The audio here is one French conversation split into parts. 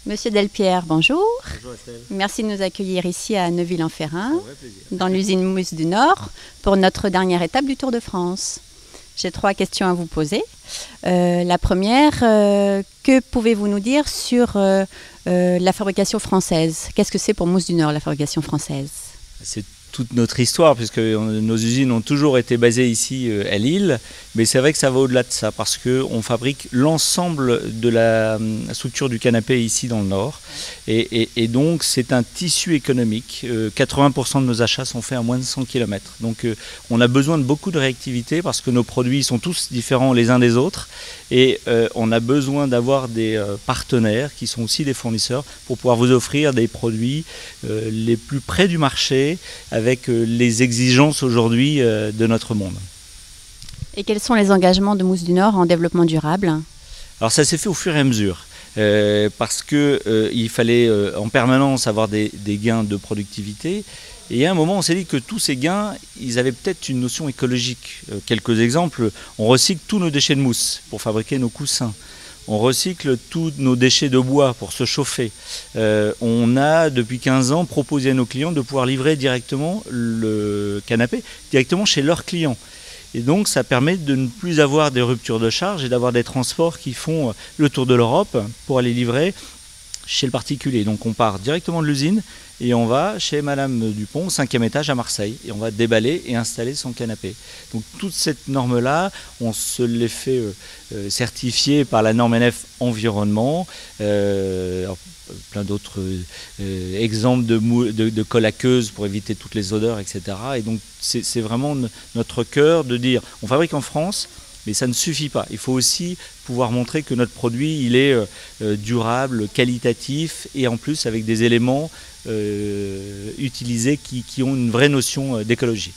Monsieur Delpierre, bonjour. Bonjour Estelle. Merci de nous accueillir ici à Neuville-en-Ferrain, Un vrai plaisir. dans l'usine Mousse du Nord, pour notre dernière étape du Tour de France. J'ai 3 questions à vous poser. La première, que pouvez-vous nous dire sur la fabrication française? Qu'est-ce que c'est pour Mousse du Nord, la fabrication française? C'est toute notre histoire, puisque nos usines ont toujours été basées ici à Lille, mais c'est vrai que ça va au-delà de ça, parce qu'on fabrique l'ensemble de la structure du canapé ici dans le Nord, et donc c'est un tissu économique. 80% de nos achats sont faits à moins de 100 km, donc on a besoin de beaucoup de réactivité, parce que nos produits sont tous différents les uns des autres, et on a besoin d'avoir des partenaires qui sont aussi des fournisseurs pour pouvoir vous offrir des produits les plus près du marché, avec les exigences aujourd'hui de notre monde. Et quels sont les engagements de Mousse du Nord en développement durable? Alors ça s'est fait au fur et à mesure, parce qu'il fallait en permanence avoir des gains de productivité. Et à un moment, on s'est dit que tous ces gains, ils avaient peut-être une notion écologique. Quelques exemples, on recycle tous nos déchets de mousse pour fabriquer nos coussins. On recycle tous nos déchets de bois pour se chauffer. On a, depuis 15 ans, proposé à nos clients de pouvoir livrer directement le canapé, directement chez leurs clients. Et donc, ça permet de ne plus avoir des ruptures de charge et d'avoir des transports qui font le tour de l'Europe pour aller livrer chez le particulier. Donc, on part directement de l'usine et on va chez Madame Dupont, 5e étage à Marseille, et on va déballer et installer son canapé. Donc toute cette norme-là, on se l'est fait certifier par la norme NF Environnement, plein d'autres exemples de colle aqueuse pour éviter toutes les odeurs, etc. Et donc c'est vraiment notre cœur de dire, on fabrique en France, mais ça ne suffit pas. Il faut aussi pouvoir montrer que notre produit il est durable, qualitatif, et en plus avec des éléments utilisés qui ont une vraie notion d'écologie.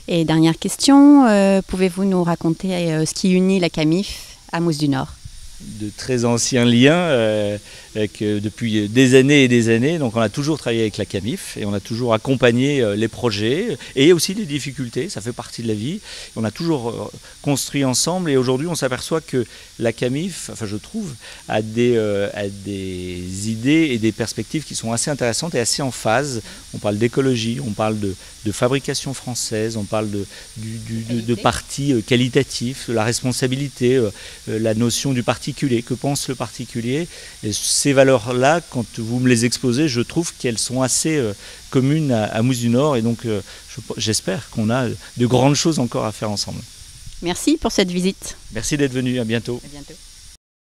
Et dernière question, pouvez-vous nous raconter ce qui unit la Camif à Mousse du Nord? De très anciens liens depuis des années et des années. Donc on a toujours travaillé avec la Camif et on a toujours accompagné les projets et aussi les difficultés, ça fait partie de la vie. On a toujours construit ensemble et aujourd'hui on s'aperçoit que la Camif, enfin je trouve, a des idées et des perspectives qui sont assez intéressantes et assez en phase. On parle d'écologie, on parle de fabrication française, on parle de parti qualitatif, de la responsabilité, la notion du particulier, que pense le particulier. Et ces valeurs-là, quand vous me les exposez, je trouve qu'elles sont assez communes à Mousse du Nord et donc j'espère qu'on a de grandes choses encore à faire ensemble. Merci pour cette visite. Merci d'être venu, à bientôt. À bientôt.